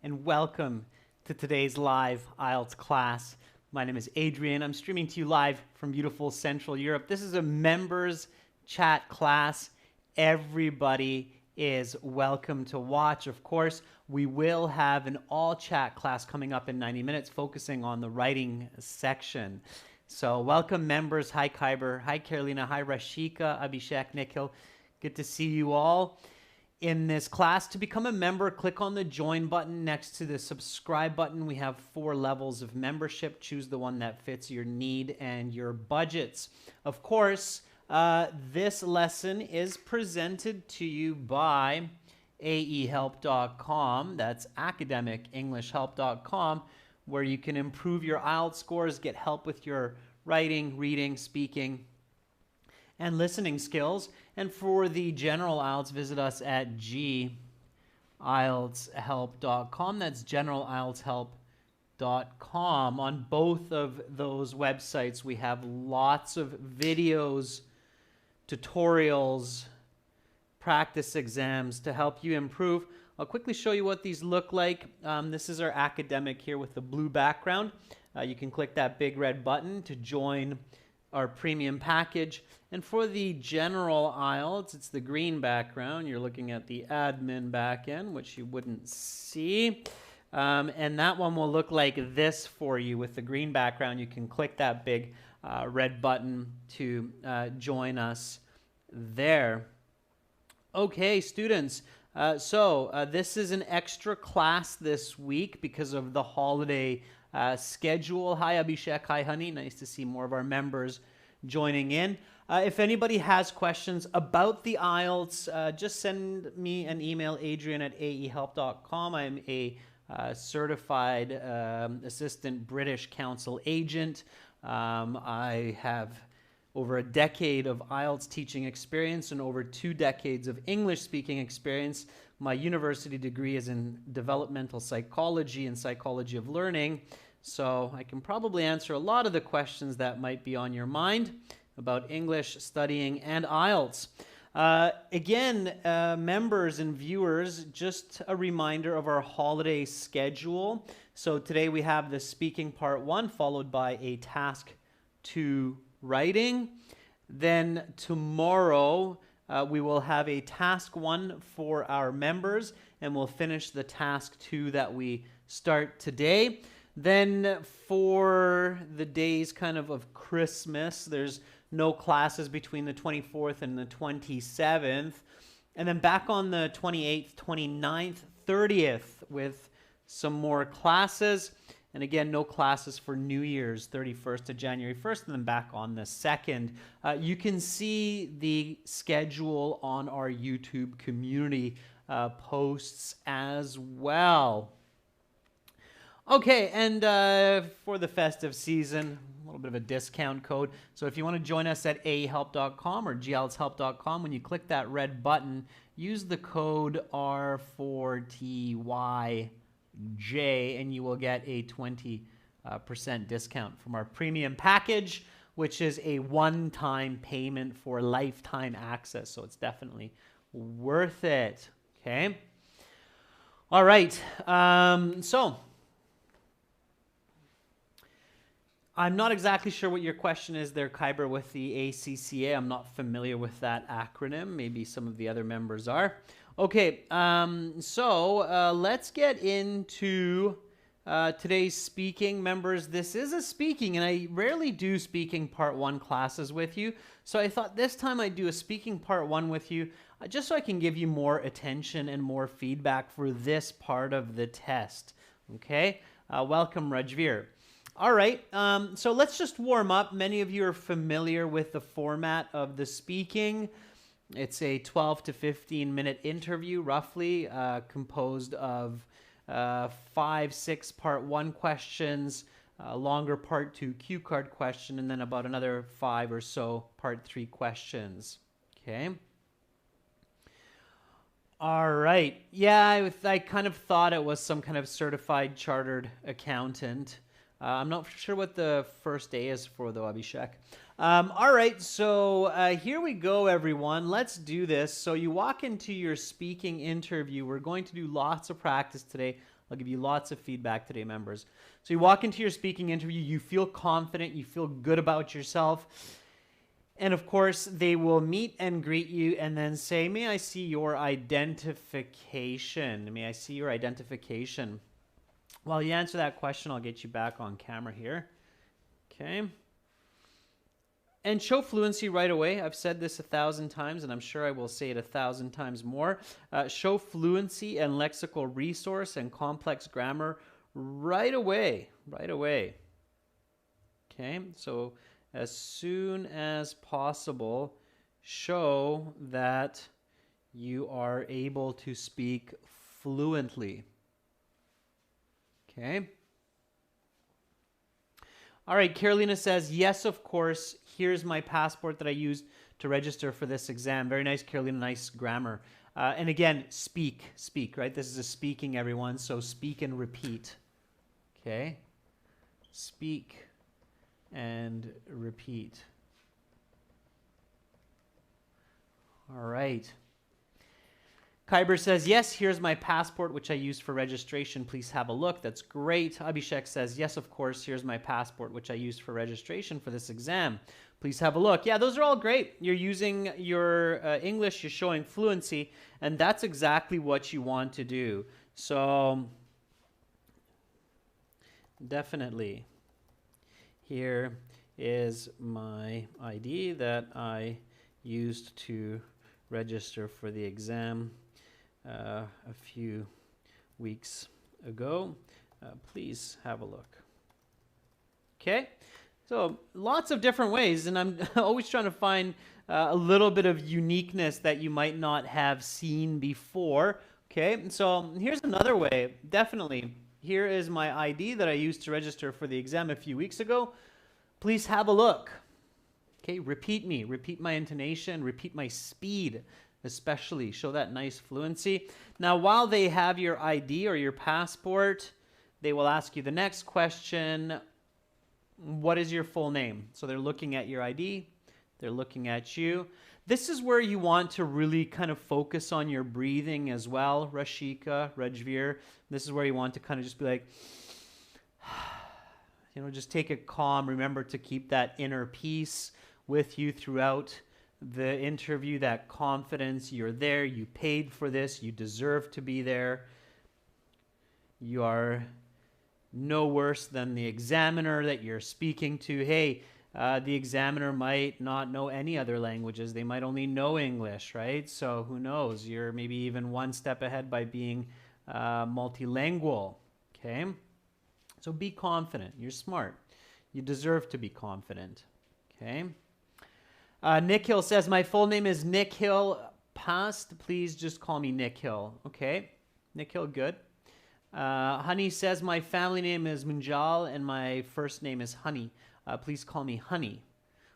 and welcome to today's live IELTS class. My name is Adrian. I'm streaming to you live from beautiful Central Europe. This is a members chat class. Everybody is welcome to watch. Of course, we will have an all chat class coming up in 90 minutes focusing on the writing section. So welcome members. Hi Kyber. Hi Carolina. Hi Rashika, Abhishek, Nikhil. Good to see you all in this class. To become a member, click on the join button next to the subscribe button. We have 4 levels of membership. Choose the one that fits your need and your budgets. Of course, this lesson is presented to you by aehelp.com. That's academicenglishhelp.com, where you can improve your IELTS scores, get help with your writing, reading, speaking, and listening skills. And for the general IELTS, visit us at gieltshelp.com. That's generalieltshelp.com. On both of those websites, we have lots of videos, tutorials, practice exams to help you improve. I'll quickly show you what these look like. This is our academic here with the blue background. You can click that big red button to join our premium package. And for the general IELTS, it's the green background. You're looking at the admin backend, which you wouldn't see. And that one will look like this for you with the green background. You can click that big red button to join us there. Okay, students. So this is an extra class this week because of the holiday schedule. Hi, Abhishek. Hi, honey. Nice to see more of our members joining in. If anybody has questions about the IELTS, just send me an email, adrian@aehelp.com. I'm a certified assistant British Council agent. I have over a decade of IELTS teaching experience and over 2 decades of English speaking experience. My university degree is in developmental psychology and psychology of learning, so I can probably answer a lot of the questions that might be on your mind about English studying and IELTS. Again, members and viewers, just a reminder of our holiday schedule. So today we have the speaking part 1 followed by a task 2 writing. Then tomorrow we will have a task 1 for our members, and we'll finish the task 2 that we start today. Then for the days kind of Christmas, there's no classes between the 24th and the 27th. And then back on the 28th, 29th, 30th with some more classes. And again, no classes for New Year's, 31st to January 1st, and then back on the 2nd. You can see the schedule on our YouTube community posts as well. Okay, and for the festive season, a little bit of a discount code. So if you want to join us at aehelp.com or gieltshelp.com, when you click that red button, use the code R4TYJ, and you will get a 20% discount from our premium package, which is a one-time payment for lifetime access. So it's definitely worth it. Okay. All right. So I'm not exactly sure what your question is there, Kyber, with the ACCA. I'm not familiar with that acronym. Maybe some of the other members are. Okay, so let's get into today's speaking. Members, this is a speaking, and I rarely do speaking part 1 classes with you. So I thought this time I'd do a speaking part 1 with you, just so I can give you more attention and more feedback for this part of the test. Okay, welcome, Rajveer. All right, so let's just warm up. Many of you are familiar with the format of the speaking. It's a 12 to 15 minute interview, roughly, composed of 5-6 part 1 questions, a longer part 2 cue card question, and then about another 5 or so part 3 questions. Okay. All right. Yeah, I kind of thought it was some kind of certified chartered accountant. I'm not sure what the first day is for, though, Abhishek. All right, so here we go, everyone. Let's do this. So you walk into your speaking interview. We're going to do lots of practice today, I'll give you lots of feedback today, members. So you walk into your speaking interview, you feel confident, you feel good about yourself. And of course, they will meet and greet you and then say, may I see your identification? May I see your identification? While you answer that question, I'll get you back on camera here. Okay. And show fluency right away. I've said this 1,000 times, and I'm sure I will say it 1,000 times more. Show fluency and lexical resource and complex grammar right away. Right away. Okay, so as soon as possible, show that you are able to speak fluently. Okay. All right, Carolina says, yes, of course. Here's my passport that I used to register for this exam. Very nice, Carolina, nice grammar. And again, speak, right? This is a speaking, everyone, so speak and repeat. Okay? Speak and repeat. All right. Kyber says, yes, here's my passport, which I used for registration. Please have a look. That's great. Abhishek says, yes, of course, here's my passport, which I used for registration for this exam. Please have a look. Yeah, those are all great. You're using your English, you're showing fluency, and that's exactly what you want to do. So, definitely, here is my ID that I used to register for the exam a few weeks ago. Please have a look. Okay, so lots of different ways, and I'm always trying to find a little bit of uniqueness that you might not have seen before. Okay, so here's another way. Definitely, here is my ID that I used to register for the exam a few weeks ago. Please have a look. Okay, repeat me, repeat my intonation, repeat my speed, especially show that nice fluency. Now, while they have your ID or your passport, they will ask you the next question, what is your full name? So they're looking at your ID, they're looking at you. This is where you want to really kind of focus on your breathing as well, Rashika, Rajveer. This is where you want to kind of just be like, you know, just take it calm. Remember to keep that inner peace with you throughout the interview, that confidence. You're there, you paid for this, you deserve to be there. You are no worse than the examiner that you're speaking to. Hey, the examiner might not know any other languages. They might only know English, right? So who knows? You're maybe even one step ahead by being multilingual, okay? So be confident. You're smart. You deserve to be confident, okay? Nick Hill says, my full name is Nick Hill. Past, please just call me Nick Hill. Okay, Nick Hill, good. Honey says, my family name is Munjal and my first name is Honey. Please call me Honey.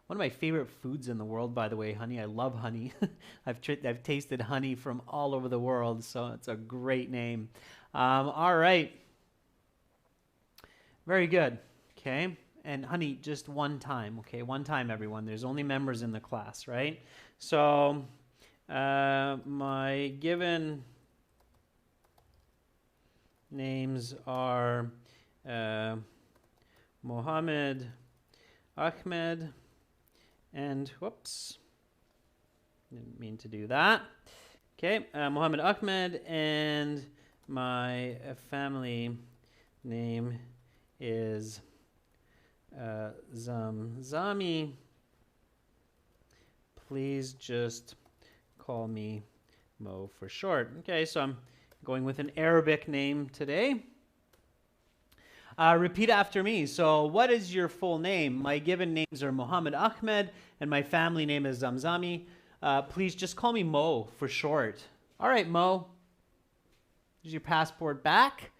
One of my favorite foods in the world, by the way, honey. I love honey. I've tasted honey from all over the world, so it's a great name. All right. Very good. Okay. And honey, just one time, okay? One time, everyone. There's only members in the class, right? So, my given names are Mohammed, Ahmed, and whoops, didn't mean to do that. Okay, Mohammed Ahmed, and my family name is Zamzami. Please just call me Mo for short. Okay, so I'm going with an Arabic name today. Repeat after me. So what is your full name? My given names are Mohammed Ahmed and my family name is Zamzami. Please just call me Mo for short. All right, Mo. Here's your passport back.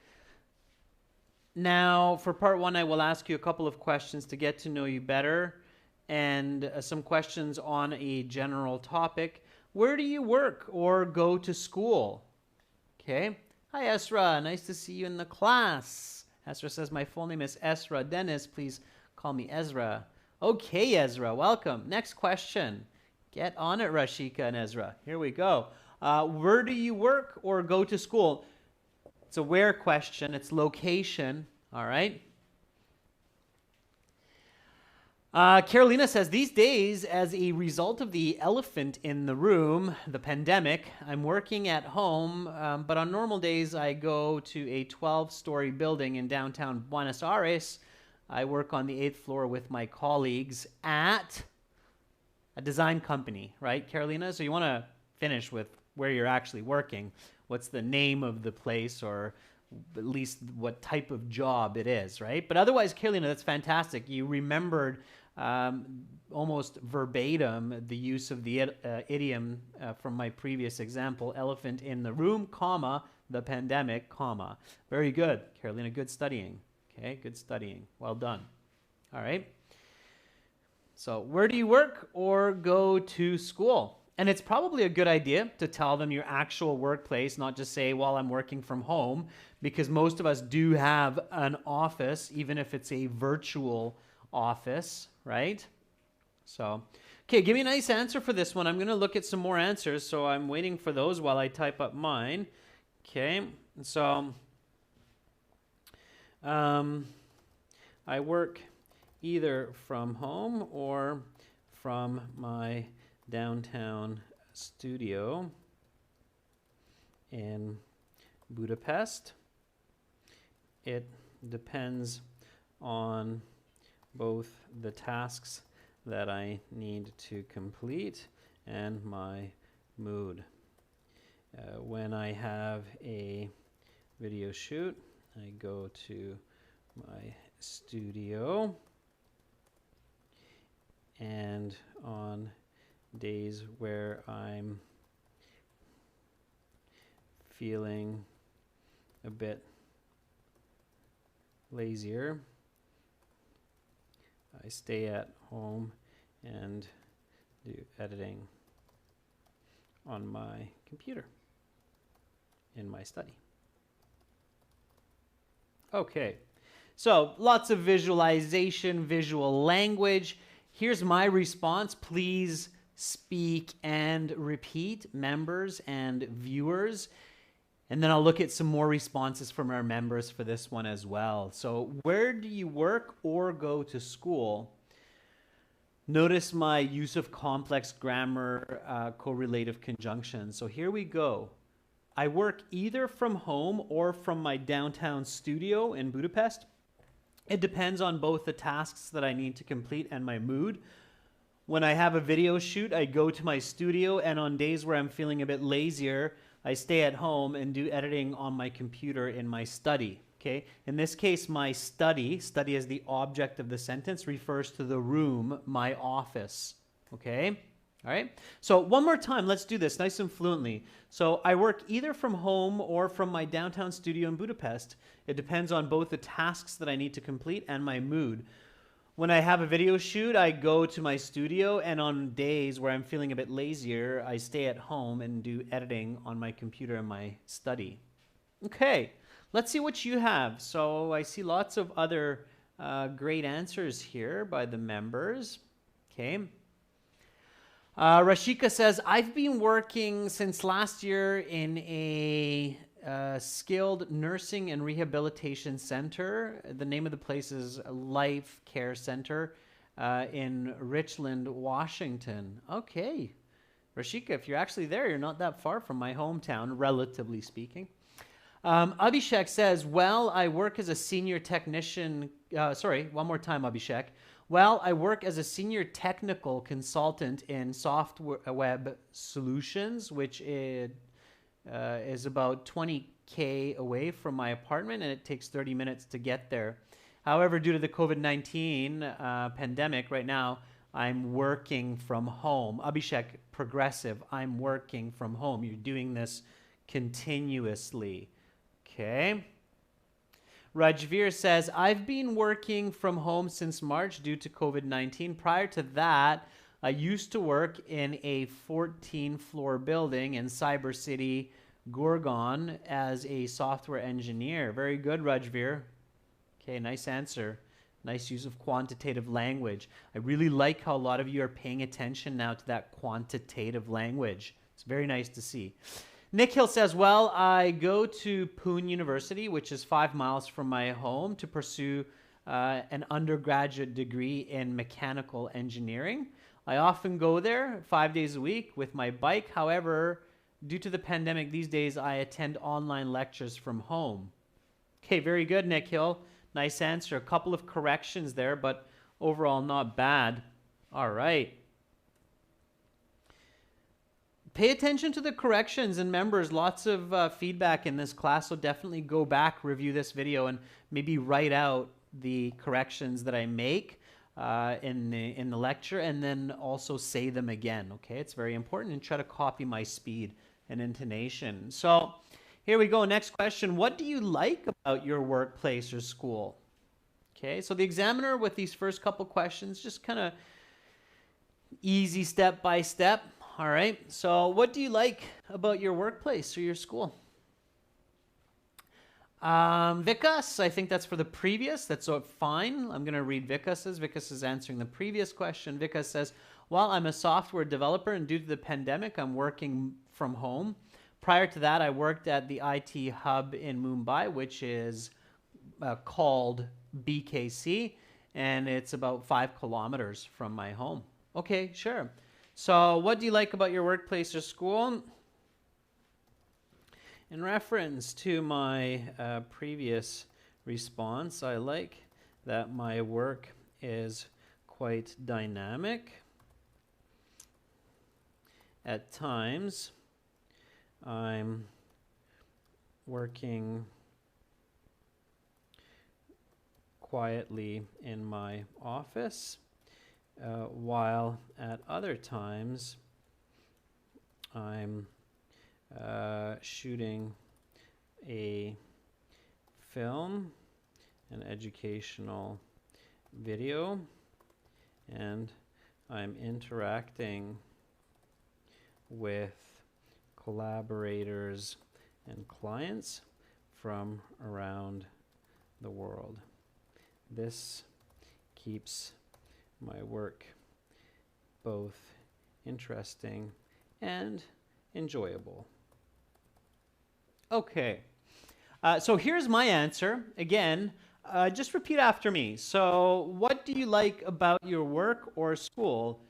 Now, for part one, I will ask you a couple of questions to get to know you better and some questions on a general topic. Where do you work or go to school? Okay. Hi, Esra. Nice to see you in the class. Esra says, my full name is Esra Dennis. Please call me Ezra. Okay, Ezra. Welcome. Next question. Get on it, Rashika and Ezra. Here we go. Where do you work or go to school? It's a where question. It's location. All right. Carolina says, these days, as a result of the elephant in the room, the pandemic, I'm working at home, but on normal days, I go to a 12-story building in downtown Buenos Aires. I work on the 8th floor with my colleagues at a design company, right, Carolina? So you want to finish with where you're actually working. What's the name of the place, or at least what type of job it is, right? But otherwise, Carolina, that's fantastic. You remembered almost verbatim the use of the idiom from my previous example, elephant in the room, comma, the pandemic, comma. Very good, Carolina, good studying. Okay, good studying. Well done. All right. So where do you work or go to school? And it's probably a good idea to tell them your actual workplace, not just say, well, I'm working from home, because most of us do have an office, even if it's a virtual office, right? So, okay, give me a nice answer for this one. I'm going to look at some more answers, so I'm waiting for those while I type up mine. Okay, so I work either from home or from my downtown studio in Budapest. It depends on both the tasks that I need to complete and my mood. When I have a video shoot, I go to my studio, and on days where I'm feeling a bit lazier, I stay at home and do editing on my computer in my study. Okay, so lots of visualization, visual language. Here's my response. Please speak and repeat, members and viewers. And then I'll look at some more responses from our members for this one as well. So where do you work or go to school? Notice my use of complex grammar, correlative conjunctions. So here we go. I work either from home or from my downtown studio in Budapest. It depends on both the tasks that I need to complete and my mood. When I have a video shoot, I go to my studio, and on days where I'm feeling a bit lazier, I stay at home and do editing on my computer in my study. Okay? In this case, my study as the object of the sentence, refers to the room, my office. Okay? All right? So one more time, let's do this nice and fluently. So I work either from home or from my downtown studio in Budapest. It depends on both the tasks that I need to complete and my mood. When I have a video shoot, I go to my studio, and on days where I'm feeling a bit lazier, I stay at home and do editing on my computer in my study. Okay, let's see what you have. So I see lots of other great answers here by the members. Okay. Rashika says, I've been working since last year in a skilled nursing and rehabilitation center. The name of the place is Life Care Center in Richland, Washington. Okay. Rashika, if you're actually there, you're not that far from my hometown, relatively speaking. Abhishek says, well, I work as a senior technician. Sorry, one more time, Abhishek. Well, I work as a senior technical consultant in software web solutions, which is about 20K away from my apartment, and it takes 30 minutes to get there. However, due to the COVID-19 pandemic right now, I'm working from home. Abhishek, progressive, I'm working from home. You're doing this continuously. Okay. Rajveer says, I've been working from home since March due to COVID-19. Prior to that, I used to work in a 14-floor building in Cyber City, Gorgon, as a software engineer. Very good, Rajveer. Okay, nice answer. Nice use of quantitative language. I really like how a lot of you are paying attention now to that quantitative language. It's very nice to see. Nick Hill says, well, I go to Poon University, which is 5 miles from my home, to pursue an undergraduate degree in mechanical engineering. I often go there 5 days a week with my bike. However, due to the pandemic these days, I attend online lectures from home. Okay, very good, Nick Hill. Nice answer. A couple of corrections there, but overall not bad. All right. Pay attention to the corrections, and members, lots of feedback in this class, so definitely go back, review this video, and maybe write out the corrections that I make in the lecture, and then also say them again, okay? It's very important, and try to copy my speed and intonation. So here we go, next question. What do you like about your workplace or school? Okay, so the examiner with these first couple questions, just kind of easy step by step. All right, so what do you like about your workplace or your school? Vikas, I think that's for the previous. That's fine. I'm going to read Vikas's. Vikas is answering the previous question. Vikas says, well, I'm a software developer, and due to the pandemic, I'm working from home. Prior to that, I worked at the IT hub in Mumbai, which is called BKC, and it's about 5 kilometers from my home. Okay, sure. So what do you like about your workplace or school? In reference to my previous response, I like that my work is quite dynamic. At times, I'm working quietly in my office, while at other times I'm shooting a film, an educational video, and I'm interacting with collaborators and clients from around the world. This keeps my work both interesting and enjoyable. Okay, so here's my answer. Again, just repeat after me. So what do you like about your work or school?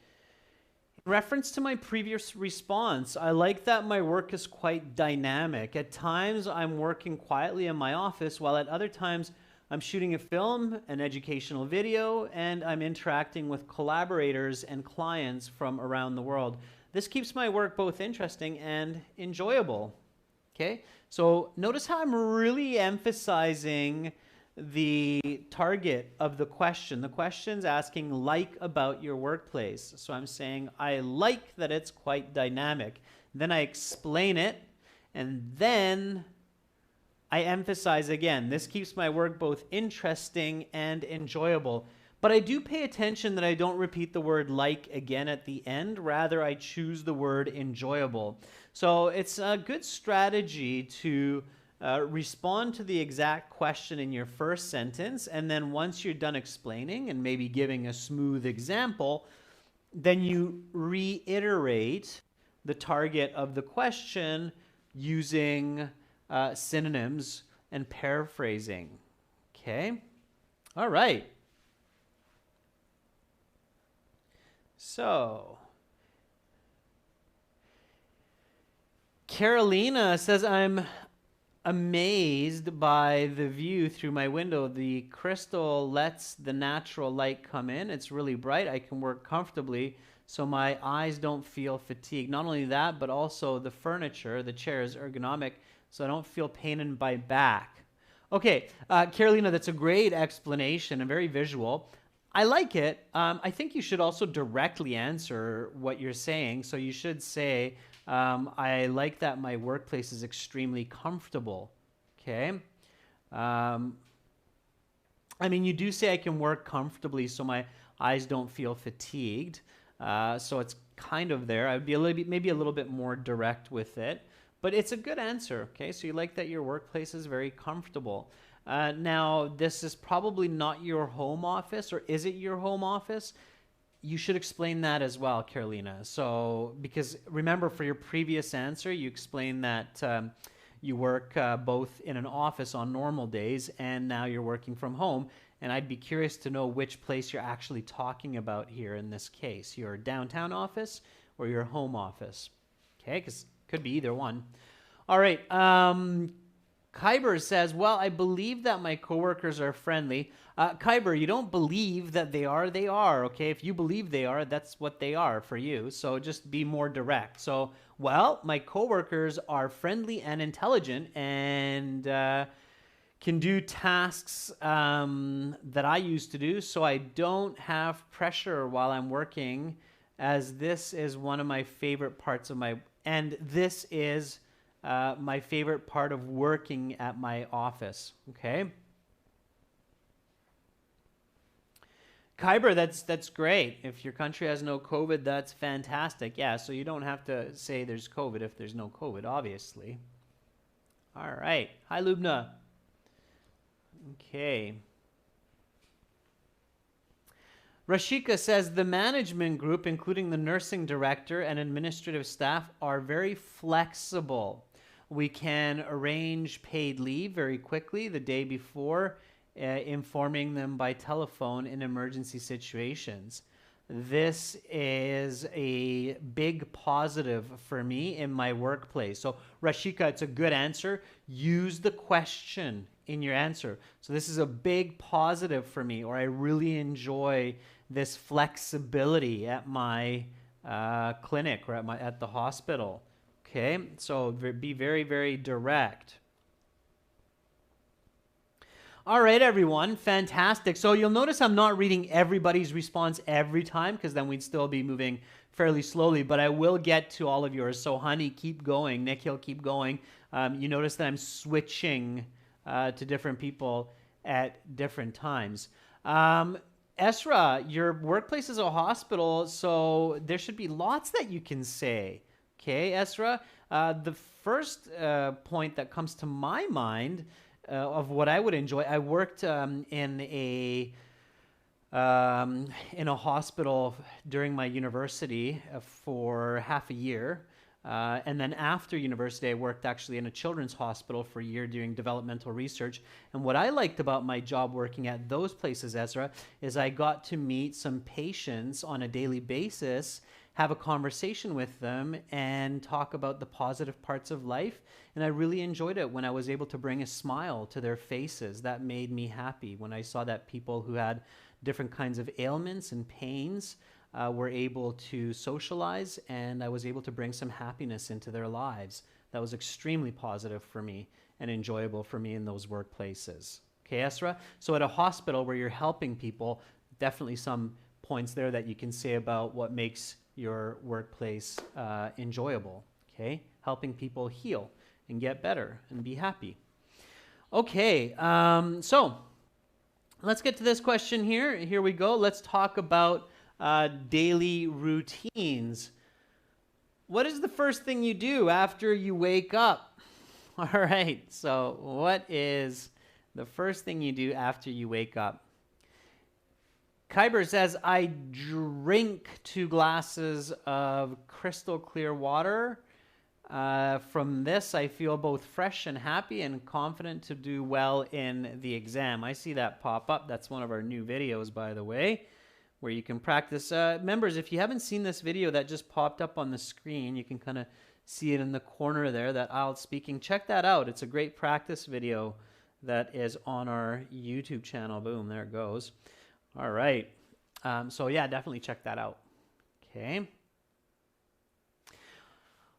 In reference to my previous response, I like that my work is quite dynamic. At times, I'm working quietly in my office, while at other times, I'm shooting a film, an educational video, and I'm interacting with collaborators and clients from around the world. This keeps my work both interesting and enjoyable. Okay, so notice how I'm really emphasizing the target of the question. The question's asking like about your workplace. So I'm saying I like that it's quite dynamic. Then I explain it, and then I emphasize again, this keeps my work both interesting and enjoyable. But I do pay attention that I don't repeat the word like again at the end. Rather, I choose the word enjoyable. So it's a good strategy to respond to the exact question in your first sentence, and then once you're done explaining and maybe giving a smooth example, then you reiterate the target of the question using synonyms and paraphrasing. Okay? All right. So, Carolina says, I'm amazed by the view through my window. The crystal lets the natural light come in. It's really bright. I can work comfortably so my eyes don't feel fatigued. Not only that, but also the furniture, the chair is ergonomic, so I don't feel pain in my back. Okay, Carolina, that's a great explanation and very visual. I like it. I think you should also directly answer what you're saying. So you should say, I like that my workplace is extremely comfortable. Okay. I mean, you do say I can work comfortably so my eyes don't feel fatigued. So it's kind of there. I would be a little bit, maybe a little bit more direct with it. But it's a good answer, okay? So you like that your workplace is very comfortable. Now, this is probably not your home office, or is it your home office? you should explain that as well, Carolina. So, because remember, for your previous answer, you explained that you work both in an office on normal days, and now you're working from home. And I'd be curious to know which place you're actually talking about here in this case, your downtown office or your home office. Okay, because it could be either one. All right. Kyber says, well, I believe that my coworkers are friendly. Kyber, you don't believe that they are, okay? If you believe they are, that's what they are for you. So just be more direct. So, well, my coworkers are friendly and intelligent and can do tasks that I used to do, so I don't have pressure while I'm working, as this is one of my favorite parts of this is my favorite part of working at my office, okay? Kyber, that's great. If your country has no COVID, that's fantastic. Yeah, so you don't have to say there's COVID if there's no COVID, obviously. All right. Hi, Lubna. Okay. Rashika says the management group, including the nursing director and administrative staff, are very flexible. We can arrange paid leave very quickly the day before, informing them by telephone in emergency situations. This is a big positive for me in my workplace. So, Rashika, it's a good answer. Use the question in your answer. So this is a big positive for me, or I really enjoy this flexibility at my clinic or at the hospital. Okay, so be very, very direct. All right, everyone, fantastic. So you'll notice I'm not reading everybody's response every time, because then we'd still be moving fairly slowly, but I will get to all of yours. So Honey, keep going. Nikhil, keep going. You notice that I'm switching to different people at different times. Esra, your workplace is a hospital, so there should be lots that you can say. Okay, Esra? The first point that comes to my mind of what I would enjoy, I worked in a hospital during my university for half a year. And then after university, I worked actually in a children's hospital for a year doing developmental research. And what I liked about my job working at those places, Ezra, is I got to meet some patients on a daily basis, have a conversation with them, and talk about the positive parts of life. And I really enjoyed it when I was able to bring a smile to their faces. That made me happy when I saw that people who had different kinds of ailments and pains were able to socialize, and I was able to bring some happiness into their lives. That was extremely positive for me and enjoyable for me in those workplaces. Okay, Esra? So at a hospital where you're helping people, definitely some points there that you can say about what makes your workplace enjoyable. Okay, helping people heal and get better and be happy. Okay, so let's get to this question here. Here we go. Let's talk about daily routines. What is the first thing you do after you wake up? All right, so what is the first thing you do after you wake up? Kyber says, I drink 2 glasses of crystal clear water. From this, I feel both fresh and happy and confident to do well in the exam. I see that pop up. That's one of our new videos, by the way, where you can practice. Members, if you haven't seen this video that just popped up on the screen, you can kind of see it in the corner there, that IELTS speaking. Check that out. It's a great practice video that is on our YouTube channel. Boom, there it goes. All right. So yeah, definitely check that out. Okay.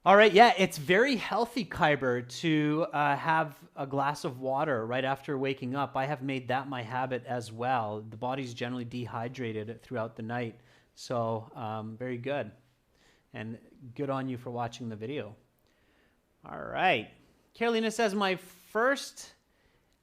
All right, yeah, it's very healthy, Kyber, to have a glass of water right after waking up. I have made that my habit as well. The body's generally dehydrated throughout the night, so very good. And good on you for watching the video. All right. Carolina says, my first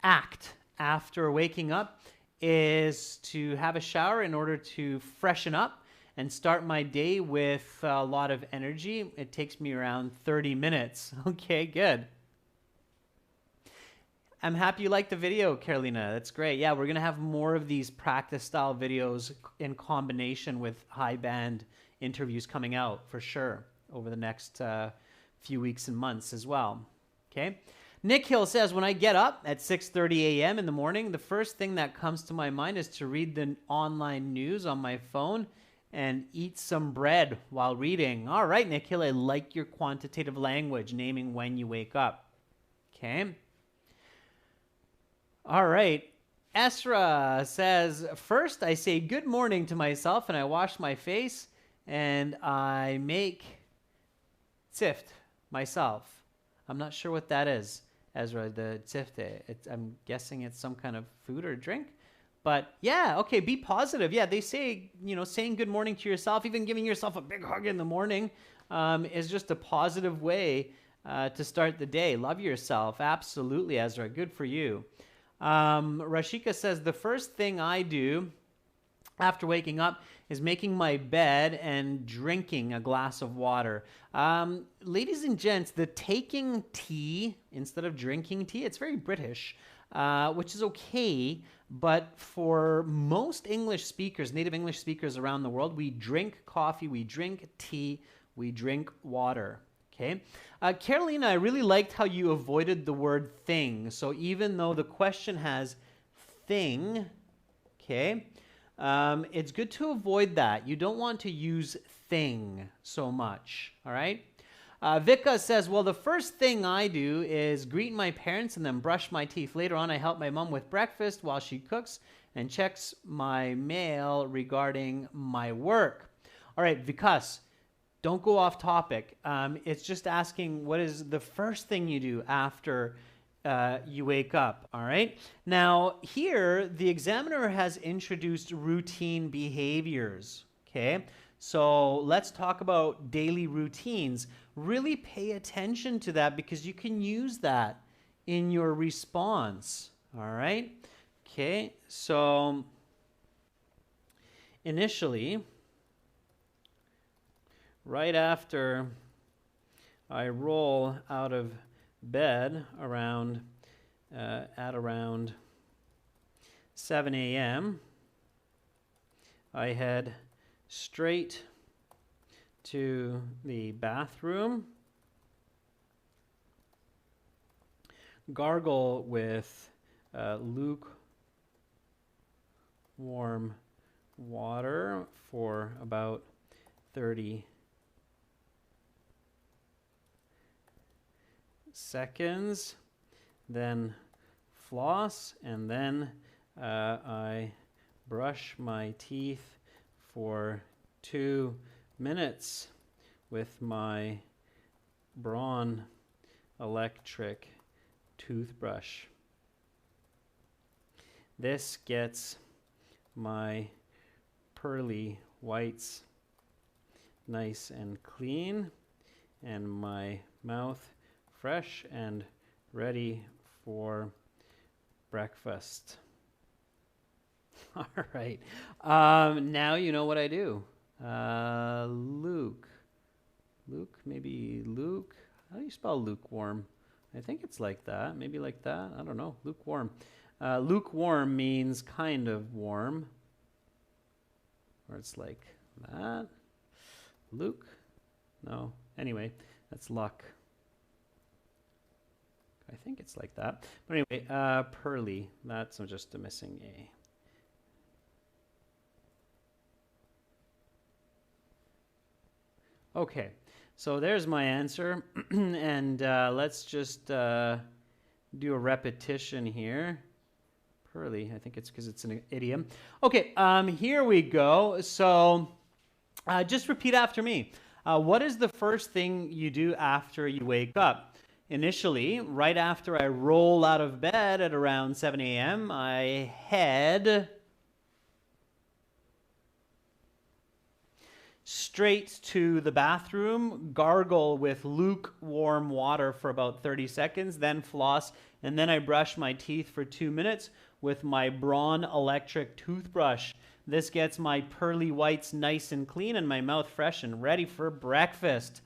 act after waking up is to have a shower in order to freshen up and start my day with a lot of energy. It takes me around 30 minutes. Okay, good. I'm happy you liked the video, Carolina. That's great. Yeah, we're going to have more of these practice style videos in combination with high band interviews coming out for sure over the next few weeks and months as well. Okay. Nick Hill says, when I get up at 6:30 a.m. in the morning, the first thing that comes to my mind is to read the online news on my phone and eat some bread while reading. All right, Nick Hill, I like your quantitative language, naming when you wake up. Okay. All right. Esra says, first I say good morning to myself and I wash my face and I make tsift myself. I'm not sure what that is, Ezra, the tzifte. I'm guessing it's some kind of food or drink. But yeah, okay, be positive. Yeah, they say, saying good morning to yourself, even giving yourself a big hug in the morning is just a positive way to start the day. Love yourself. Absolutely, Ezra. Good for you. Rashika says, the first thing I do after waking up is making my bed and drinking a glass of water. Ladies and gents, the taking tea instead of drinking tea, it's very British, which is okay. But for most English speakers, native English speakers around the world, we drink coffee, we drink tea, we drink water. Okay. Carolina, I really liked how you avoided the word thing. So even though the question has thing, okay, it's good to avoid that. You don't want to use thing so much. All right. Vika says, well, the first thing I do is greet my parents and then brush my teeth. Later on, I help my mom with breakfast while she cooks and checks my mail regarding my work. All right, Vikas, don't go off topic. It's just asking what is the first thing you do after you wake up, all right? Now, here, the examiner has introduced routine behaviors, okay? So let's talk about daily routines. Really pay attention to that because you can use that in your response, all right? Okay, so initially, right after I roll out of bed at around 7 a.m., I head straight to the bathroom, gargle with lukewarm water for about 30 seconds, then floss, and then I brush my teeth for 2 minutes with my Braun electric toothbrush. This gets my pearly whites nice and clean and my mouth fresh and ready for breakfast. All right. Now you know what I do. Luke, maybe Luke. How do you spell lukewarm? I think it's like that. Maybe like that. I don't know. Lukewarm. Lukewarm means kind of warm. Or it's like that. Luke? No. Anyway, that's luck. I think it's like that. But anyway, pearly. That's just a missing A. Okay, so there's my answer. And let's just do a repetition here. Pearly, I think it's because it's an idiom. Okay, here we go. So just repeat after me. What is the first thing you do after you wake up? Initially, right after I roll out of bed at around 7 a.m., I head straight to the bathroom, gargle with lukewarm water for about 30 seconds, then floss, and then I brush my teeth for 2 minutes with my Braun electric toothbrush. This gets my pearly whites nice and clean and my mouth fresh and ready for breakfast.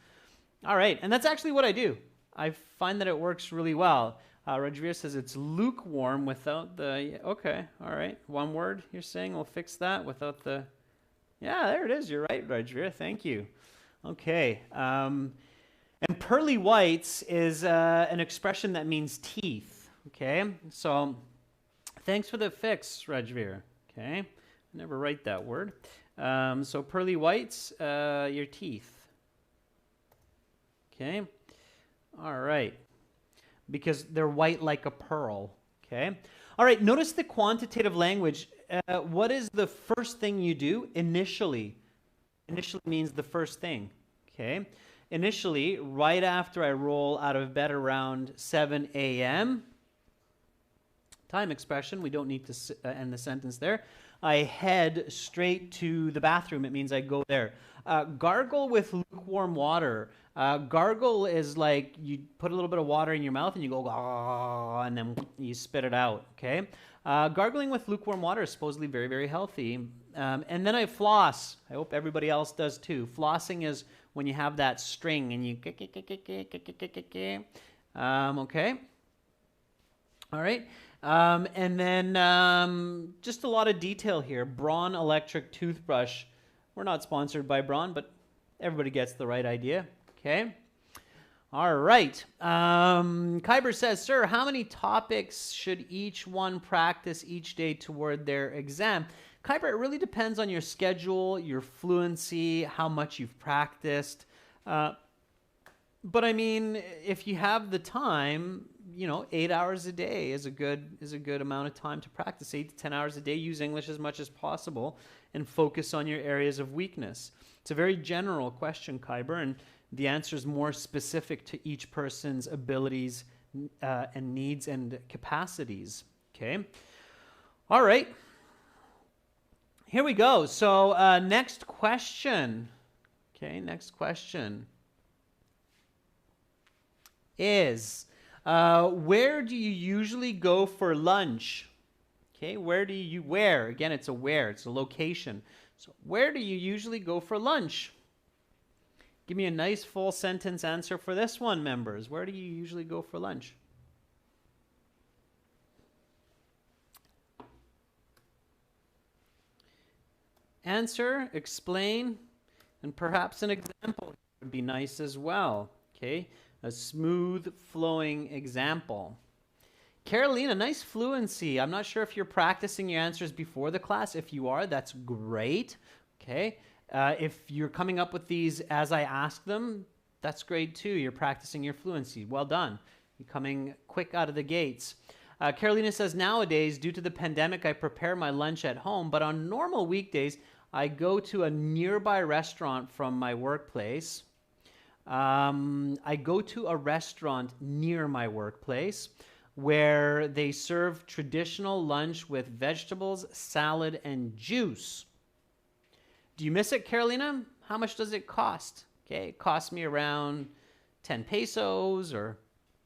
All right, and that's actually what I do. I find that it works really well. Rajveer says it's lukewarm without the, okay, all right. One word you're saying, we'll fix that without the, yeah, there it is. You're right, Rajveer. Thank you. Okay. And pearly whites is an expression that means teeth. Okay. So thanks for the fix, Rajveer. Okay. I never write that word. So pearly whites, your teeth. Okay. All right. Because they're white like a pearl. Okay. All right. Notice the quantitative language. What is the first thing you do initially? Initially means the first thing. Okay. Initially, right after I roll out of bed around 7 a.m., time expression, we don't need to end the sentence there. I head straight to the bathroom. It means I go there. Gargle with lukewarm water. Gargle is like you put a little bit of water in your mouth and you go, ah, and then you spit it out, okay? Gargling with lukewarm water is supposedly very, very healthy. And then I floss. I hope everybody else does too. Flossing is when you have that string and you, okay? All right. And then just a lot of detail here. Braun electric toothbrush. We're not sponsored by Braun, but everybody gets the right idea. Okay. All right. Kyber says, sir, how many topics should each one practice each day toward their exam? Kyber, it really depends on your schedule, your fluency, how much you've practiced. But I mean, if you have the time, 8 hours a day is a good amount of time to practice. 8 to 10 hours a day. Use English as much as possible and focus on your areas of weakness. It's a very general question, Kyber, and the answer is more specific to each person's abilities and needs and capacities. Okay. All right. Here we go. So next question. Okay, next question is, where do you usually go for lunch? Okay, where? Again, it's a where. It's a location. So where do you usually go for lunch? Give me a nice full sentence answer for this one, members. Where do you usually go for lunch? Answer, explain, and perhaps an example would be nice as well. Okay, a smooth flowing example. Carolina, nice fluency. I'm not sure if you're practicing your answers before the class. If you are, that's great. Okay. If you're coming up with these as I ask them, that's great too. You're practicing your fluency. Well done. You're coming quick out of the gates. Carolina says, nowadays, due to the pandemic, I prepare my lunch at home, but on normal weekdays, I go to a nearby restaurant from my workplace. I go to a restaurant near my workplace where they serve traditional lunch with vegetables, salad, and juice. Do you miss it, Carolina? How much does it cost? Okay, it costs me around 10 pesos or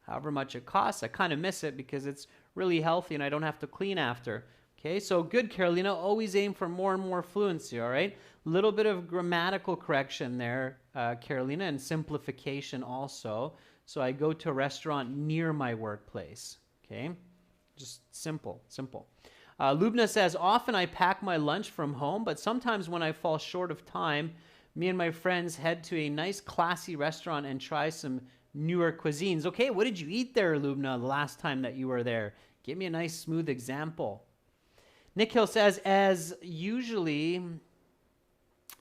however much it costs. I kind of miss it because it's really healthy and I don't have to clean after. Okay, so good, Carolina. Always aim for more and more fluency, all right? A little bit of grammatical correction there, Carolina, and simplification also. So I go to a restaurant near my workplace, okay? Just simple, simple. Lubna says, often I pack my lunch from home, but sometimes when I fall short of time, me and my friends head to a nice classy restaurant and try some newer cuisines. Okay, what did you eat there, Lubna, the last time that you were there? Give me a nice smooth example. Nick Hill says, as usually,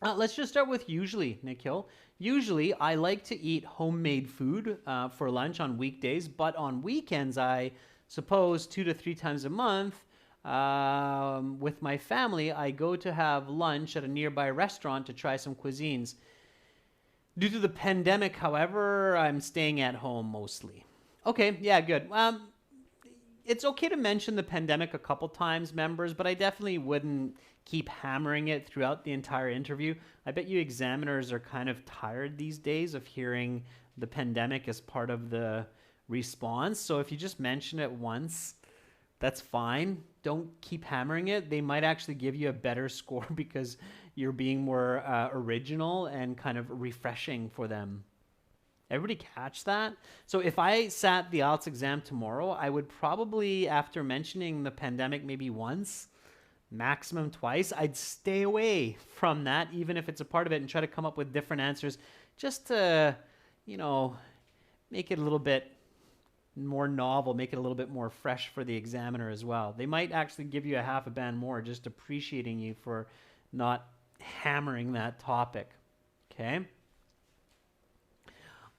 let's just start with usually, Nick Hill. Usually, I like to eat homemade food for lunch on weekdays, but on weekends, I suppose 2 to 3 times a month, with my family, I go to have lunch at a nearby restaurant to try some cuisines. Due to the pandemic, however, I'm staying at home mostly. Okay, yeah, good. It's okay to mention the pandemic a couple times, members, but I definitely wouldn't keep hammering it throughout the entire interview. I bet you examiners are kind of tired these days of hearing the pandemic as part of the response. So if you just mention it once, that's fine. Don't keep hammering it. They might actually give you a better score because you're being more original and kind of refreshing for them. Everybody catch that? So if I sat the IELTS exam tomorrow, I would probably, after mentioning the pandemic maybe once, maximum twice, I'd stay away from that, even if it's a part of it, and try to come up with different answers just to, you know, make it a little bit more novel, make it a little bit more fresh for the examiner as well. They might actually give you a half a band more, just appreciating you for not hammering that topic. Okay?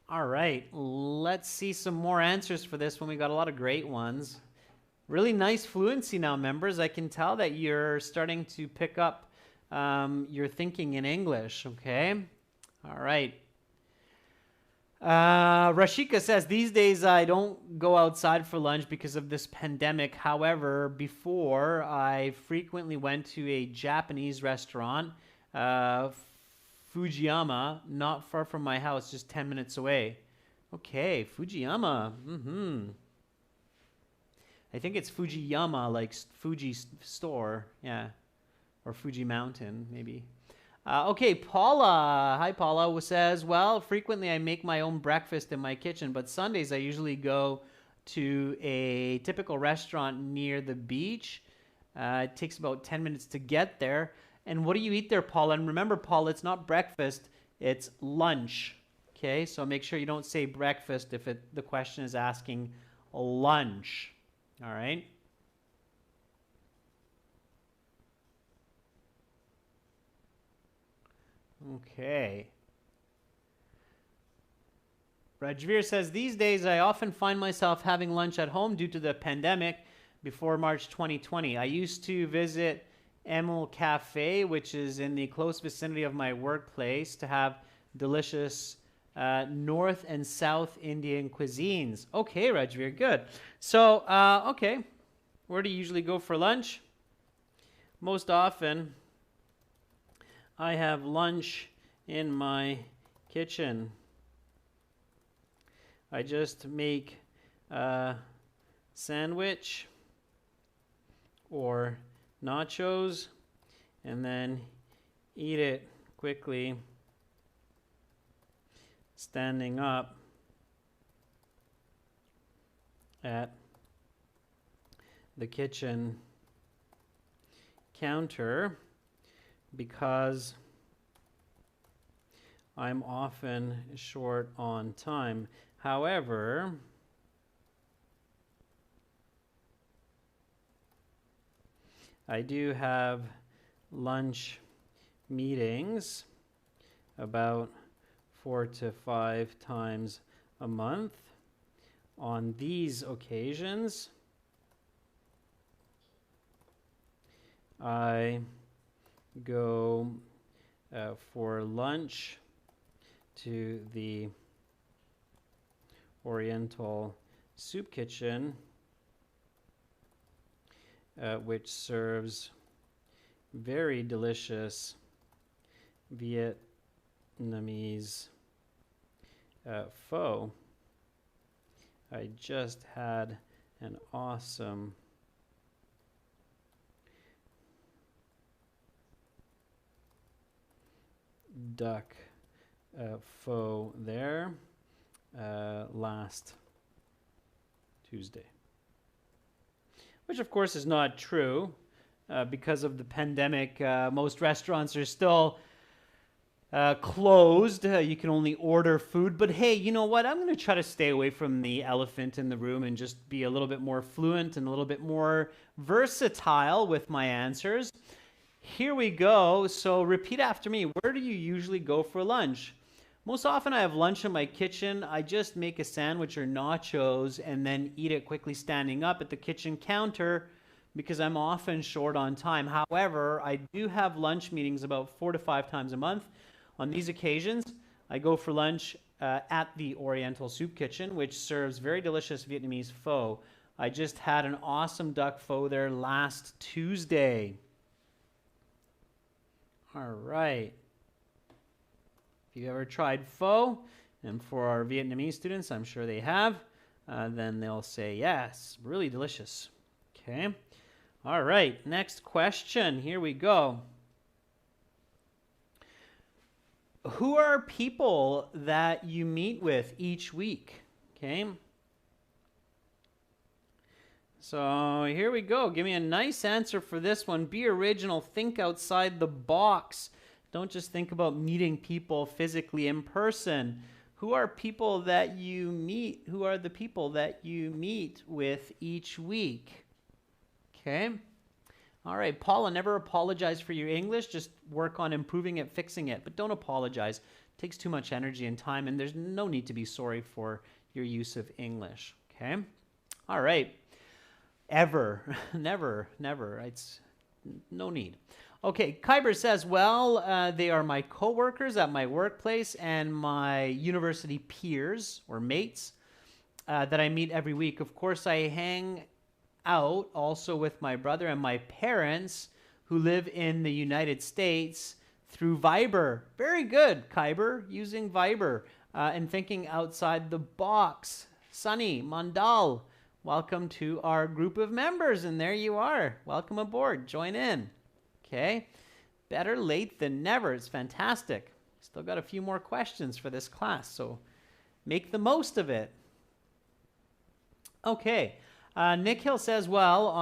All right, let's see some more answers for this one. We got a lot of great ones. Really nice fluency now, members. I can tell that you're starting to pick up your thinking in English, okay? All right. Rashika says, these days I don't go outside for lunch because of this pandemic. However, before I frequently went to a Japanese restaurant, Fujiyama, not far from my house, just 10 minutes away. Okay, Fujiyama. I think it's Fujiyama, like Fuji store, yeah, or Fuji Mountain, maybe. Okay, Paula. Hi, Paula says, well, frequently I make my own breakfast in my kitchen, but Sundays I usually go to a typical restaurant near the beach. It takes about 10 minutes to get there. And what do you eat there, Paula? And remember, Paula, it's not breakfast, it's lunch. Okay, so make sure you don't say breakfast if the question is asking lunch. All right? Okay. Rajveer says, these days I often find myself having lunch at home due to the pandemic before March 2020. I used to visit Emil Cafe, which is in the close vicinity of my workplace, to have delicious North and South Indian cuisines. Okay, Rajveer, good. So, okay, where do you usually go for lunch? Most often, I have lunch in my kitchen. I just make a sandwich or nachos and then eat it quickly, standing up at the kitchen counter because I'm often short on time. However, I do have lunch meetings about 4 to 5 times a month. On these occasions, I go for lunch to the Oriental Soup Kitchen, which serves very delicious Vietnamese pho. I just had an awesome duck pho there last Tuesday. Which of course is not true. Because of the pandemic, most restaurants are still closed. You can only order food. But hey, you know what? I'm going to try to stay away from the elephant in the room and just be a little bit more fluent and a little bit more versatile with my answers. Here we go. So repeat after me. Where do you usually go for lunch? Most often I have lunch in my kitchen. I just make a sandwich or nachos and then eat it quickly standing up at the kitchen counter because I'm often short on time. However, I do have lunch meetings about 4 to 5 times a month. On these occasions, I go for lunch at the Oriental Soup Kitchen, which serves very delicious Vietnamese pho. I just had an awesome duck pho there last Tuesday. All right. If you've ever tried pho, and for our Vietnamese students, I'm sure they have, then they'll say, yes, really delicious. Okay. All right, next question. Here we go. Who are people that you meet with each week? Okay. So here we go. Give me a nice answer for this one. Be original. Think outside the box. Don't just think about meeting people physically in person. Who are people that you meet? Who are the people that you meet with each week? Okay. All right, Paula, never apologize for your English. Just work on improving it, fixing it. But don't apologize. It takes too much energy and time, and there's no need to be sorry for your use of English. Okay? All right. Ever. Never. It's no need. Okay, Kyber says, well, they are my coworkers at my workplace and my university peers or mates that I meet every week. Of course, I hang out also with my brother and my parents who live in the United States through Viber. Very good, Kyber, using Viber and thinking outside the box. Sunny, Mandal, welcome to our group of members, and there you are. Welcome aboard. Join in. Okay. Better late than never. It's fantastic. Still got a few more questions for this class, so make the most of it. Okay. Nick Hill says, well,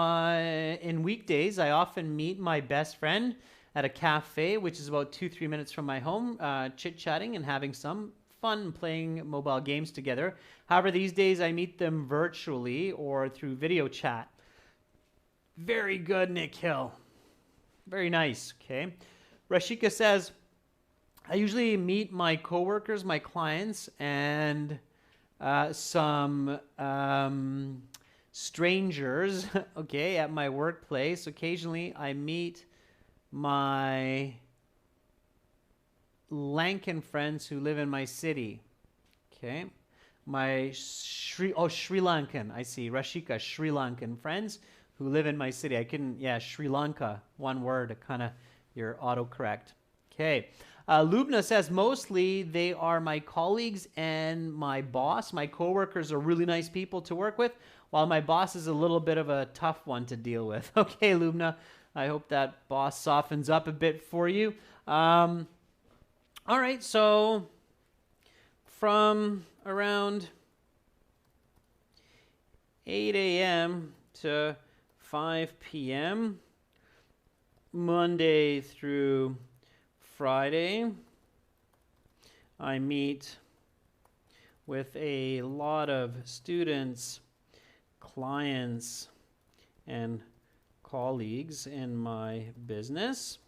in weekdays, I often meet my best friend at a cafe, which is about 2-3 minutes from my home, chit-chatting and having some fun playing mobile games together. However, these days I meet them virtually or through video chat. Very good, Nick Hill. Very nice, okay. Rashika says, I usually meet my coworkers, my clients, and some strangers, okay, at my workplace. Occasionally, I meet my Lankan friends who live in my city, okay. My Sri Lankan, I see, Rashika, Sri Lankan friends who live in my city. I couldn't, yeah, Sri Lanka, one word, kind of your autocorrect. Okay. Lubna says, mostly they are my colleagues and my boss. My coworkers are really nice people to work with, while my boss is a little bit of a tough one to deal with. Okay, Lubna, I hope that boss softens up a bit for you. All right, so from around 8 a.m. to 5 p.m., Monday through Friday, I meet with a lot of students, clients, and colleagues in my business.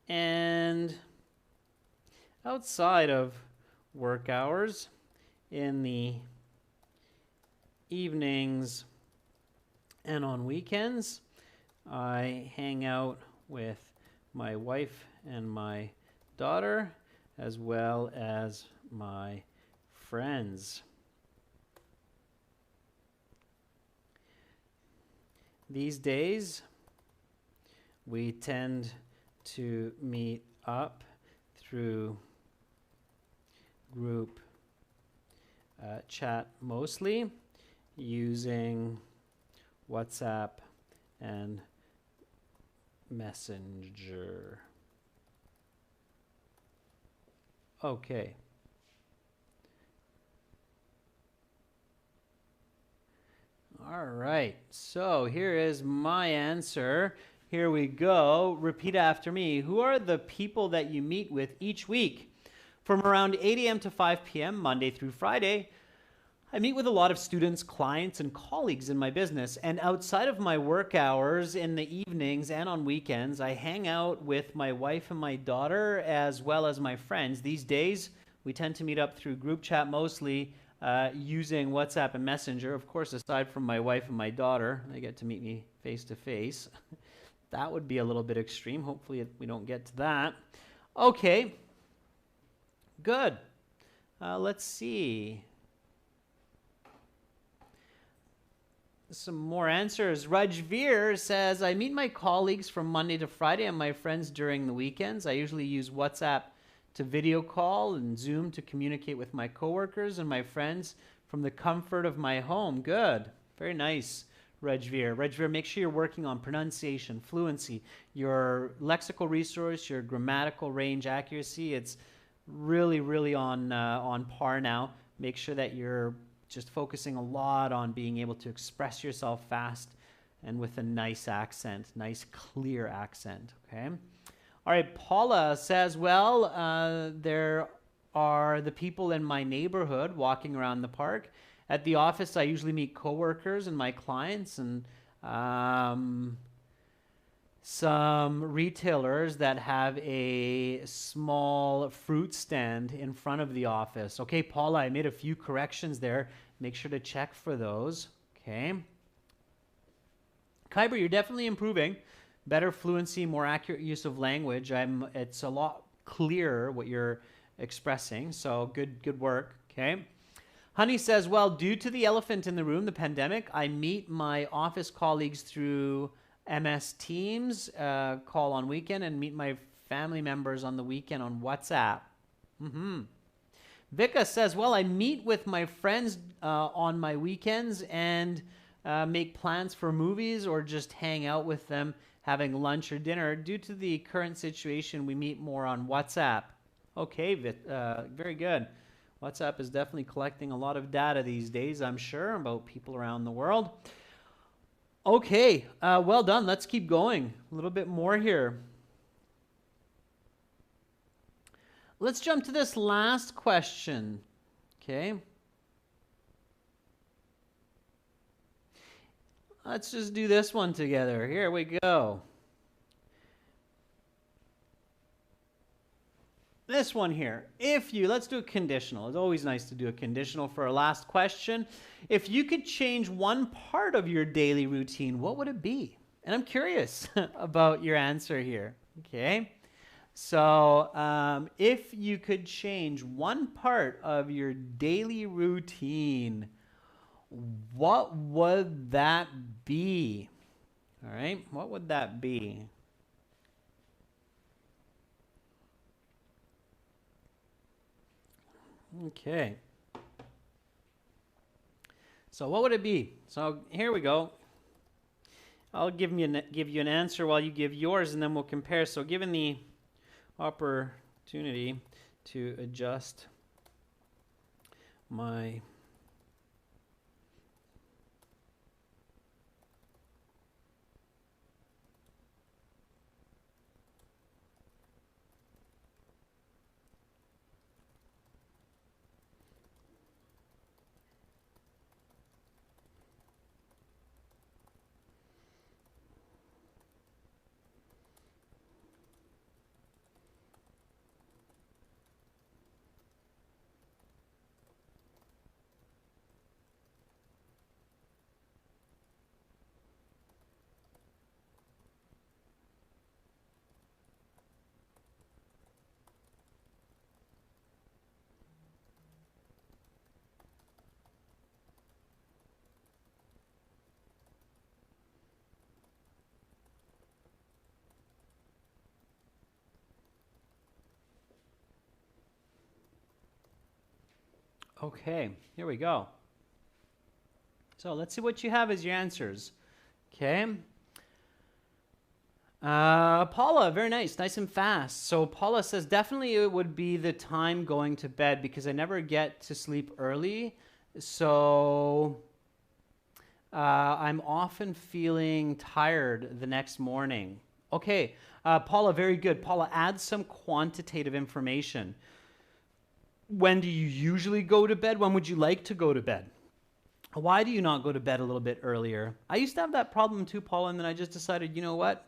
And outside of work hours, in the evenings and on weekends, I hang out with my wife and my daughter, as well as my friends. These days, we tend to meet up through group chat mostly, using WhatsApp and Messenger. Okay. All right. So here is my answer. Here we go. Repeat after me. Who are the people that you meet with each week? From around 8 a.m. to 5 p.m., Monday through Friday, I meet with a lot of students, clients, and colleagues in my business. And outside of my work hours in the evenings and on weekends, I hang out with my wife and my daughter, as well as my friends. These days, we tend to meet up through group chat mostly, using WhatsApp and Messenger. Of course, aside from my wife and my daughter, they get to meet me face to face. That would be a little bit extreme. Hopefully we don't get to that. Okay. Good. Let's see. Some more answers. Rajveer says, I meet my colleagues from Monday to Friday and my friends during the weekends. I usually use WhatsApp to video call and Zoom to communicate with my coworkers and my friends from the comfort of my home. Good. Very nice. Rejveer. Rejveer, make sure you're working on pronunciation, fluency, your lexical resource, your grammatical range accuracy. It's really, really on par now. Make sure that you're just focusing a lot on being able to express yourself fast and with a nice accent, nice clear accent, okay? All right, Paula says, well, there are the people in my neighborhood walking around the park. At the office, I usually meet coworkers and my clients and some retailers that have a small fruit stand in front of the office. Okay, Paula, I made a few corrections there. Make sure to check for those, okay? Kyber, you're definitely improving. Better fluency, more accurate use of language. It's a lot clearer what you're expressing, so good work, okay? Honey says, well, due to the elephant in the room, the pandemic, I meet my office colleagues through MS Teams, call on weekend, and meet my family members on the weekend on WhatsApp. Vika says, well, I meet with my friends on my weekends and make plans for movies or just hang out with them having lunch or dinner. Due to the current situation, we meet more on WhatsApp. Okay, very good. WhatsApp is definitely collecting a lot of data these days, I'm sure, about people around the world. Okay, well done. Let's keep going. A little bit more here. Let's jump to this last question. Okay. Let's just do this one together. Here we go. This one here. Let's do a conditional. It's always nice to do a conditional for our last question. If you could change one part of your daily routine, what would it be? And I'm curious about your answer here. Okay. So if you could change one part of your daily routine, what would that be? All right. What would that be? Okay. So what would it be? So here we go. I'll give you an answer while you give yours, and then we'll compare. So given the opportunity to adjust my Okay, here we go. So let's see what you have as your answers. Okay. Paula, very nice and fast. So Paula says, definitely it would be the time going to bed because I never get to sleep early. So I'm often feeling tired the next morning. Okay, Paula, very good. Paula, add some quantitative information. When do you usually go to bed? When would you like to go to bed? Why do you not go to bed a little bit earlier? I used to have that problem too, Paula, and then I just decided, you know what?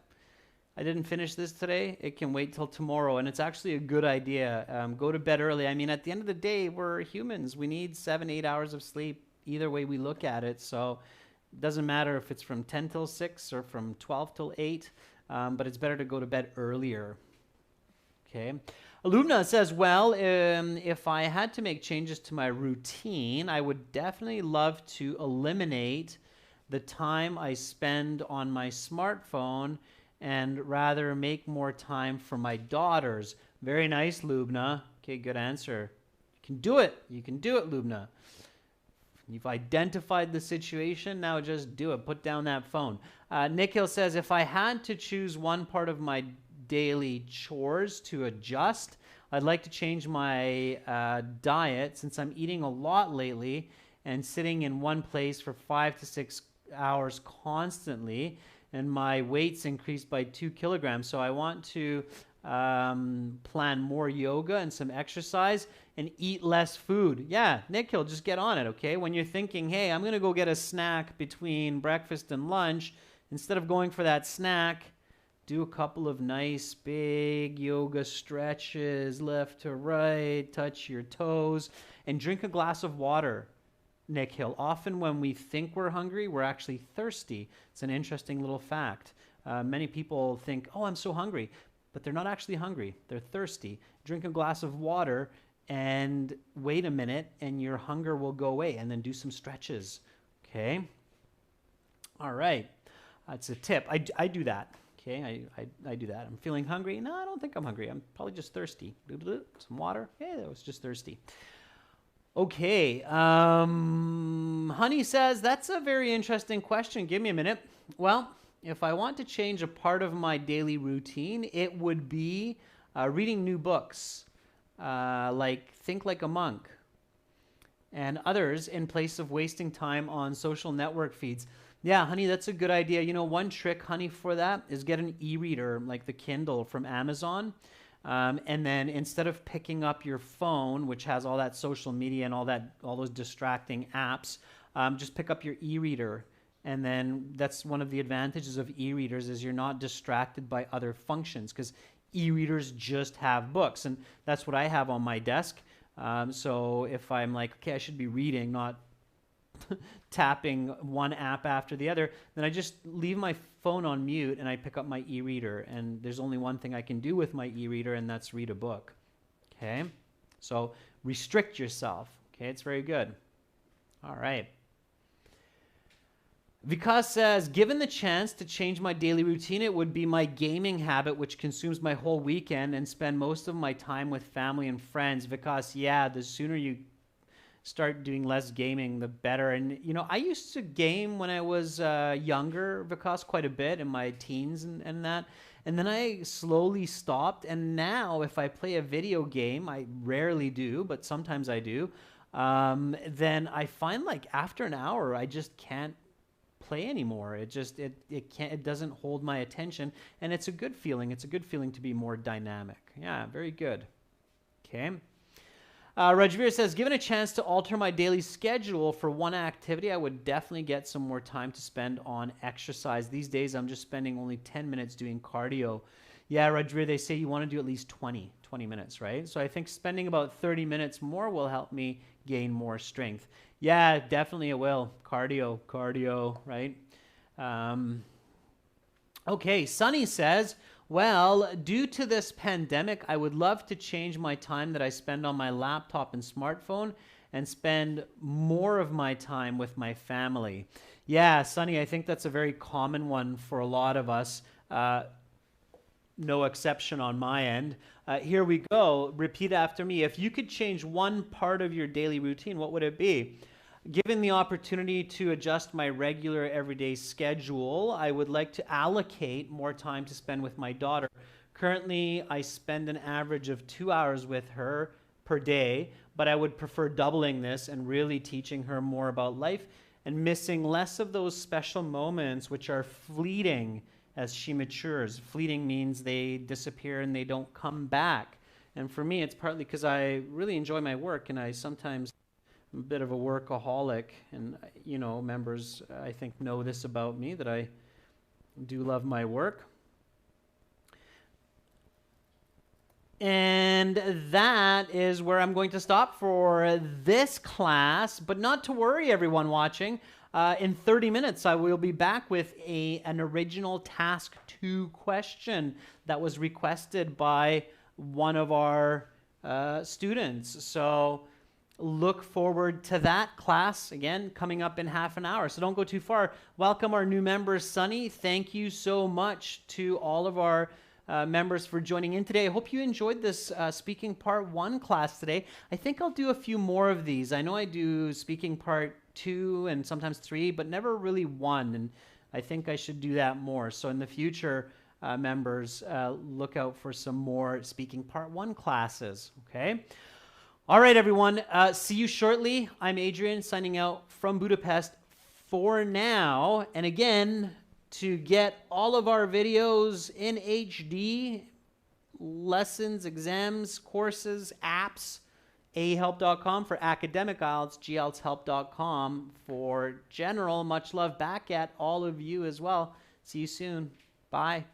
I didn't finish this today. It can wait till tomorrow, and it's actually a good idea. Go to bed early. I mean, at the end of the day, we're humans. We need 7-8 hours of sleep, either way we look at it. So it doesn't matter if it's from 10 till 6 or from 12 till 8, but it's better to go to bed earlier. Okay. Alumna says, well, if I had to make changes to my routine, I would definitely love to eliminate the time I spend on my smartphone and rather make more time for my daughters. Very nice, Lubna. Okay, good answer. You can do it. You can do it, Lubna. You've identified the situation, now just do it. Put down that phone. Nick Hill says, if I had to choose one part of my daily chores to adjust, I'd like to change my diet since I'm eating a lot lately and sitting in one place for 5 to 6 hours constantly, and my weight's increased by 2 kilograms. So I want to plan more yoga and some exercise and eat less food. Yeah, Nick Hill, just get on it, okay? When you're thinking, hey, I'm going to go get a snack between breakfast and lunch, instead of going for that snack, do a couple of nice big yoga stretches, left to right, touch your toes, and drink a glass of water, Nick Hill. Often when we think we're hungry, we're actually thirsty. It's an interesting little fact. Many people think, oh, I'm so hungry, but they're not actually hungry. They're thirsty. Drink a glass of water and wait a minute, and your hunger will go away, and then do some stretches, okay? All right, that's a tip. I do that, okay? I do that. I'm feeling hungry. No, I don't think I'm hungry. I'm probably just thirsty. Some water. Hey, I was just thirsty. Okay, Honey says, that's a very interesting question. Give me a minute. Well, if I want to change a part of my daily routine, it would be reading new books, like Think Like a Monk and others, in place of wasting time on social network feeds. Yeah, Honey, that's a good idea. You know, one trick, Honey, for that is get an e-reader like the Kindle from Amazon. And then instead of picking up your phone, which has all that social media and all those distracting apps, just pick up your e-reader. And then that's one of the advantages of e-readers, is you're not distracted by other functions, because e-readers just have books. And that's what I have on my desk. So if I'm like, okay, I should be reading, not tapping one app after the other, then I just leave my phone on mute and I pick up my e-reader, and there's only one thing I can do with my e-reader, and that's read a book. Okay, so restrict yourself. Okay, it's very good. All right. Vikas says, given the chance to change my daily routine, it would be my gaming habit, which consumes my whole weekend and spend most of my time with family and friends. Vikas, yeah, the sooner you start doing less gaming, the better. And, you know, I used to game when I was younger, Vikas, quite a bit in my teens and that. And then I slowly stopped. And now if I play a video game, I rarely do, but sometimes I do, then I find like after an hour, I just can't play anymore. It doesn't hold my attention. And it's a good feeling. It's a good feeling to be more dynamic. Yeah, very good. Okay. Rajveer says, given a chance to alter my daily schedule for one activity, I would definitely get some more time to spend on exercise. These days, I'm just spending only 10 minutes doing cardio. Yeah, Rajveer, they say you want to do at least 20 minutes, right? So I think spending about 30 minutes more will help me gain more strength. Yeah, definitely it will. Cardio, right? Okay, Sunny says, well, due to this pandemic, I would love to change my time that I spend on my laptop and smartphone and spend more of my time with my family. Yeah, Sunny, I think that's a very common one for a lot of us. No exception on my end. Here we go. Repeat after me. If you could change one part of your daily routine, what would it be? Given the opportunity to adjust my regular everyday schedule, I would like to allocate more time to spend with my daughter. Currently, I spend an average of 2 hours with her per day, but I would prefer doubling this and really teaching her more about life and missing less of those special moments which are fleeting as she matures. Fleeting means they disappear and they don't come back. And for me, it's partly because I really enjoy my work, and I sometimes I'm a bit of a workaholic, and, you know, members, I think, know this about me, that I do love my work. And that is where I'm going to stop for this class, but not to worry, everyone watching. In 30 minutes, I will be back with an original Task 2 question that was requested by one of our students. So look forward to that class, again, coming up in half an hour. So don't go too far. Welcome our new members, Sunny. Thank you so much to all of our members for joining in today. I hope you enjoyed this Speaking Part 1 class today. I think I'll do a few more of these. I know I do Speaking Part 2 and sometimes 3, but never really 1. And I think I should do that more. So in the future, members, look out for some more speaking part 1 classes. Okay. All right, everyone. See you shortly. I'm Adrian, signing out from Budapest for now. And again, to get all of our videos in HD, lessons, exams, courses, apps, ahelp.com for academic IELTS, gltshelp.com for general. Much love back at all of you as well. See you soon. Bye.